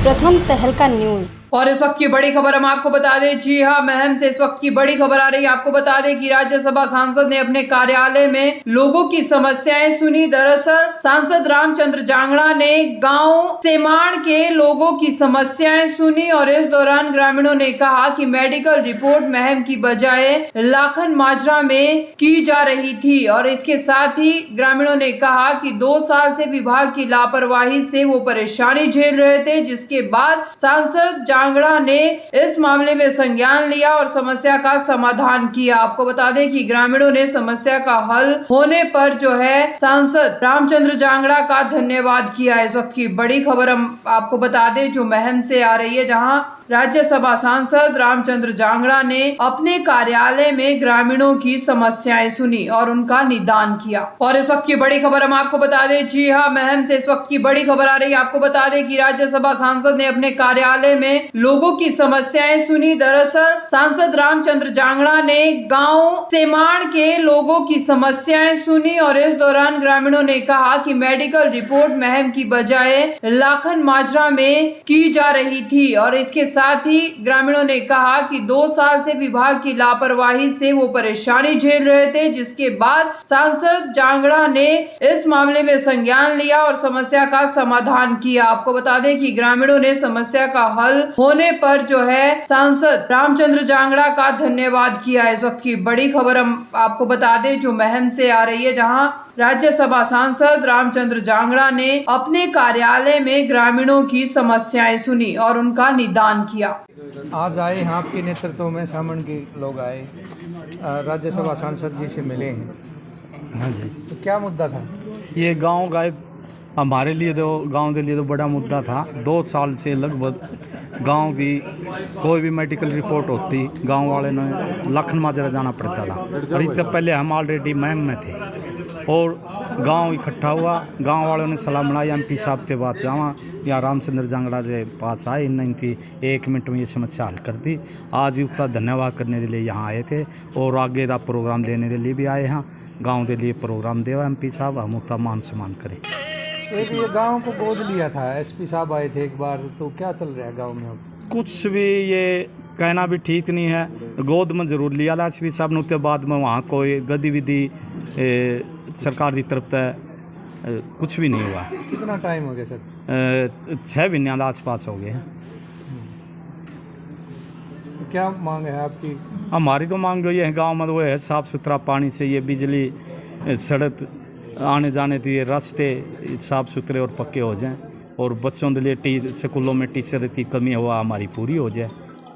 प्रथम तहलका न्यूज। और इस वक्त की बड़ी खबर हम आपको बता दें, जी हां, महम से इस वक्त की बड़ी खबर आ रही है। आपको बता दें कि राज्यसभा सांसद ने अपने कार्यालय में लोगों की समस्याएं सुनी। दरअसल सांसद रामचंद्र जांगड़ा ने गांव सेमाण के लोगों की समस्याएं सुनी और इस दौरान ग्रामीणों ने कहा कि मेडिकल रिपोर्ट महम की बजाय लाखन माजरा में की जा रही थी। और इसके साथ ही ग्रामीणों ने कहा कि 2 साल से विभाग की लापरवाही से वो परेशानी झेल रहे थे, जिसके बाद सांसद जांगड़ा ने इस मामले में संज्ञान लिया और समस्या का समाधान किया। आपको बता दें कि ग्रामीणों ने समस्या का हल होने पर जो है सांसद रामचंद्र जांगड़ा का धन्यवाद किया। इस वक्त की बड़ी खबर हम आपको बता दें जो महम से आ रही है, जहां राज्यसभा सांसद रामचंद्र जांगड़ा ने अपने कार्यालय में ग्रामीणों की समस्याएं सुनी और उनका निदान किया। और इस वक्त की बड़ी खबर हम आपको बता दें, जी हां, महम से इस वक्त की बड़ी खबर आ रही है। आपको बता दें कि राज्यसभा सांसद ने अपने कार्यालय में लोगों की समस्याएं सुनी। दरअसल सांसद रामचंद्र जांगड़ा ने गांव सेमाण के लोगों की समस्याएं सुनी और इस दौरान ग्रामीणों ने कहा कि मेडिकल रिपोर्ट महम की बजाय लाखन माजरा में की जा रही थी। और इसके साथ ही ग्रामीणों ने कहा कि 2 साल से विभाग की लापरवाही से वो परेशानी झेल रहे थे, जिसके बाद सांसद जांगड़ा ने इस मामले में संज्ञान लिया और समस्या का समाधान किया। आपको बता दें कि ग्रामीणों ने समस्या का हल होने पर जो है सांसद रामचंद्र जांगड़ा का धन्यवाद किया। इस वक्त की बड़ी खबर हम आपको बता दें जो महम से आ रही है, जहां राज्यसभा सांसद रामचंद्र जांगड़ा ने अपने कार्यालय में ग्रामीणों की समस्याएं सुनी और उनका निदान किया। आज आए हैं आपके नेतृत्व में सामन के लोग आए, राज्यसभा सांसद जी से मिले हैं। हाँ जी, तो क्या मुद्दा था? ये गांव गाय हमारे लिए तो गांव के लिए तो बड़ा मुद्दा था। 2 साल से लगभग गांव की कोई भी मेडिकल रिपोर्ट होती, गांव वाले ने लखन माजरा जाना पड़ता था। और इससे पहले हम ऑलरेडी महम में थे और गांव इकट्ठा हुआ, गांव वालों ने सलाह बनाई MP साहब के पास जावा या रामचंद्र जांगड़ा के पास आए, इनकी 1 मिनट में ये समस्या हल कर दी। आज उसका धन्यवाद करने के लिए यहाँ आए थे और आगे का प्रोग्राम देने के लिए भी आए हैं। गाँव के लिए प्रोग्राम देवा MP साहब, हम उसका मान सम्मान करें। एक ये गांव को गोद लिया था, SP साहब आए थे एक बार, तो क्या चल रहा है गांव में अब? कुछ भी ये कहना भी ठीक नहीं है। गोद में जरूर लिया SP साहब ने, उसके बाद में वहाँ कोई गतिविधि सरकार की तरफ से कुछ भी नहीं हुआ। कितना टाइम हो गया सर? 6 महीने के आसपास हो गए हैं। तो क्या मांग है आपकी? हमारी तो मांग ये है, गांव में वो है साफ़ सुथरा पानी चाहिए, बिजली, सड़क, आने जाने के रास्ते साफ़ सुथरे और पक्के हो जाएं और बच्चों के लिए स्कूलों में टीचर की कमी हुआ हमारी पूरी हो जाए।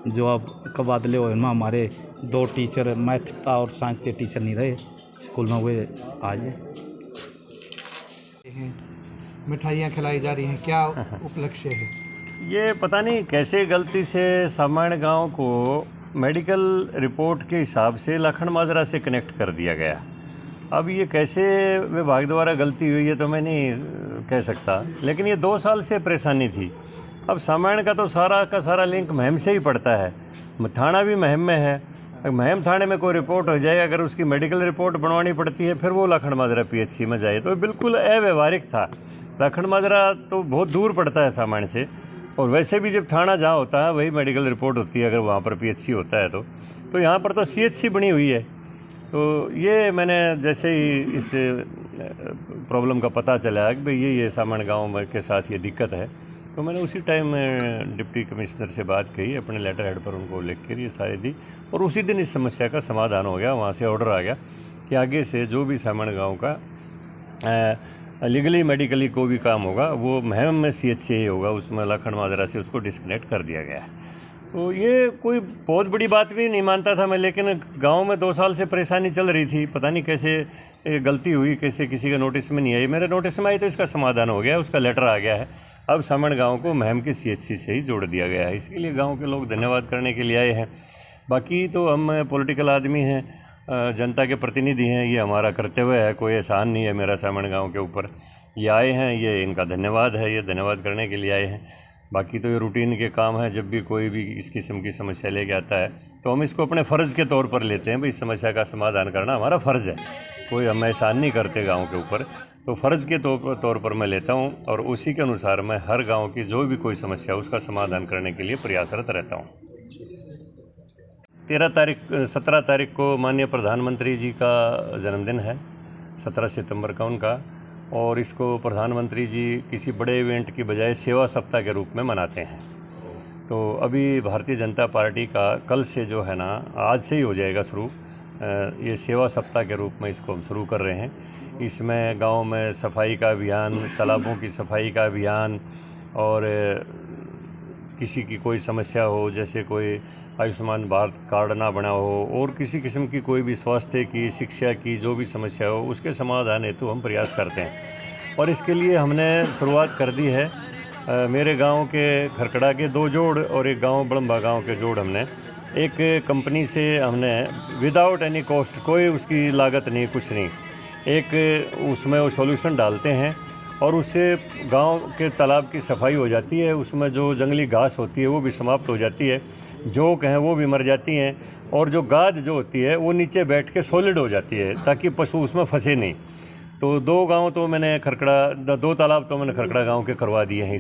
जो अब कबादले हुए में हमारे 2 टीचर मैथ का और साइंस के टीचर नहीं रहे स्कूल में, वे आ जाए। मिठाइयाँ खिलाई जा रही हैं, क्या उपलक्ष्य है? ये पता नहीं कैसे गलती से सामान्य गांव को मेडिकल रिपोर्ट के हिसाब से लखन माजरा से कनेक्ट कर दिया गया। अब ये कैसे विभाग द्वारा गलती हुई है तो मैं नहीं कह सकता, लेकिन ये 2 साल से परेशानी थी। अब सामान्य का तो सारा का सारा लिंक महम से ही पड़ता है, थाना भी महम में है। महम थाने में कोई रिपोर्ट हो जाए, अगर उसकी मेडिकल रिपोर्ट बनवानी पड़ती है फिर वो लखन माजरा PHC में जाए, तो बिल्कुल अव्यवहारिक था। लखन माजरा तो बहुत दूर पड़ता है सामान्य से, और वैसे भी जब थाना जहाँ होता है वही मेडिकल रिपोर्ट होती है, अगर वहाँ पर PHC होता है तो यहाँ पर तो CHC बनी हुई है। तो ये मैंने जैसे ही इस प्रॉब्लम का पता चला कि भाई ये सामान्य गाँव के साथ ये दिक्कत है, तो मैंने उसी टाइम डिप्टी कमिश्नर से बात की, अपने लेटर हेड पर उनको लिख कर ये सारी दी और उसी दिन इस समस्या का समाधान हो गया। वहाँ से ऑर्डर आ गया कि आगे से जो भी सामान्य गाँव का लीगली मेडिकली कोई भी काम होगा वो महम में CHC ही होगा, उसमें लखन माजरा से उसको डिस्कनेक्ट कर दिया गया है। तो ये कोई बहुत बड़ी बात भी नहीं मानता था मैं, लेकिन गांव में 2 साल से परेशानी चल रही थी, पता नहीं कैसे गलती हुई, कैसे किसी का नोटिस में नहीं आई। मेरे नोटिस में आई तो इसका समाधान हो गया, उसका लेटर आ गया है। अब सामण गांव को महम के CHC से ही जोड़ दिया गया है, इसके लिए गांव के लोग धन्यवाद करने के लिए आए हैं। बाकी तो हम पॉलिटिकल आदमी हैं, जनता के प्रतिनिधि हैं, ये हमारा कर्तव्य है, कोई एहसान नहीं है मेरा सामण गाँव के ऊपर। ये आए हैं, ये इनका धन्यवाद है, ये धन्यवाद करने के लिए आए हैं। बाकी तो ये रूटीन के काम है, जब भी कोई भी इस किस्म की समस्या लेके आता है तो हम इसको अपने फ़र्ज़ के तौर पर लेते हैं। भाई समस्या का समाधान करना हमारा फ़र्ज़ है, कोई हम एहसान नहीं करते गांव के ऊपर, तो फ़र्ज़ के तौर पर मैं लेता हूं और उसी के अनुसार मैं हर गांव की जो भी कोई समस्या उसका समाधान करने के लिए प्रयासरत रहता हूं। 17 तारीख को माननीय प्रधानमंत्री जी का जन्मदिन है, 17 सितंबर का उनका, और इसको प्रधानमंत्री जी किसी बड़े इवेंट की बजाय सेवा सप्ताह के रूप में मनाते हैं। तो अभी भारतीय जनता पार्टी का कल से जो है ना, आज से ही हो जाएगा शुरू, ये सेवा सप्ताह के रूप में इसको हम शुरू कर रहे हैं। इसमें गांव में सफाई का अभियान, तालाबों की सफाई का अभियान, और किसी की कोई समस्या हो, जैसे कोई आयुष्मान भारत कार्ड ना बना हो और किसी किस्म की कोई भी स्वास्थ्य की, शिक्षा की जो भी समस्या हो, उसके समाधान हेतु हम प्रयास करते हैं। और इसके लिए हमने शुरुआत कर दी है। मेरे गांव के खरकड़ा के 2 जोड़ और एक गांव बड़म्बा गांव के जोड़ हमने एक कंपनी से हमने विदाउट एनी कॉस्ट, कोई उसकी लागत नहीं, कुछ नहीं, एक उसमें वो सॉल्यूशन डालते हैं और उससे गांव के तालाब की सफाई हो जाती है। उसमें जो जंगली घास होती है वो भी समाप्त हो जाती है, जोक हैं वो भी मर जाती हैं, और जो गाद जो होती है वो नीचे बैठ के सॉलिड हो जाती है ताकि पशु उसमें फंसे नहीं। तो 2 गांव तो मैंने खरकड़ा, 2 तालाब तो मैंने खरकड़ा गांव के करवा दिए हैं।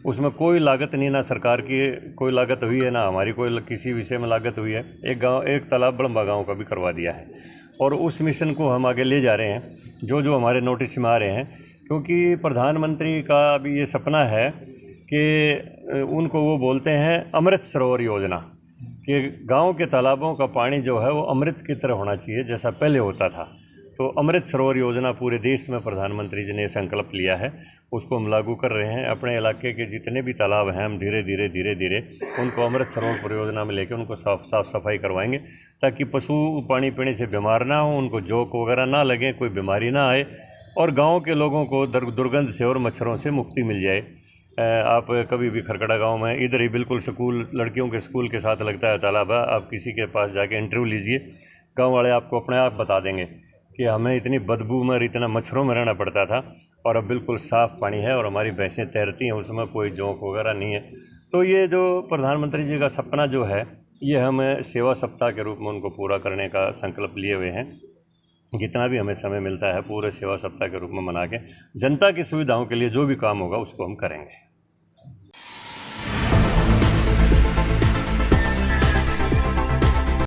उसमें कोई लागत नहीं, ना सरकार की कोई लागत हुई है, ना हमारी कोई किसी विषय में लागत हुई है। एक तालाब बड़म्बा गांव का भी करवा दिया है और उस मिशन को हम आगे ले जा रहे हैं, जो हमारे नोटिस में आ रहे हैं, क्योंकि प्रधानमंत्री का अभी ये सपना है कि उनको वो बोलते हैं अमृत सरोवर योजना, कि गांव के तालाबों का पानी जो है वो अमृत की तरह होना चाहिए जैसा पहले होता था। तो अमृत सरोवर योजना पूरे देश में प्रधानमंत्री जी ने संकल्प लिया है, उसको हम लागू कर रहे हैं। अपने इलाके के जितने भी तालाब हैं हम धीरे धीरे उनको अमृत सरोवर परियोजना में लेकर उनको साफ सफाई करवाएंगे, ताकि पशु पानी पीने से बीमार ना हो, उनको जोक वगैरह ना लगे, कोई बीमारी ना आए, और गांव के लोगों को दुर्गंध से और मच्छरों से मुक्ति मिल जाए। आप कभी भी खरकड़ा गांव में इधर ही बिल्कुल स्कूल, लड़कियों के स्कूल के साथ लगता है तालाब है, आप किसी के पास जाके इंटरव्यू लीजिए, गांव वाले आपको अपने आप बता देंगे कि हमें इतनी बदबू में, इतना मच्छरों में रहना पड़ता था और अब बिल्कुल साफ़ पानी है और हमारी भैंसें तैरती हैं, उसमें कोई जोंक वगैरह नहीं है। तो ये जो प्रधानमंत्री जी का सपना जो है, ये हम सेवा सप्ताह के रूप में उनको पूरा करने का संकल्प लिए हुए हैं। जितना भी हमें समय मिलता है पूरे सेवा सप्ताह के रूप में मना के जनता की सुविधाओं के लिए जो भी काम होगा उसको हम करेंगे।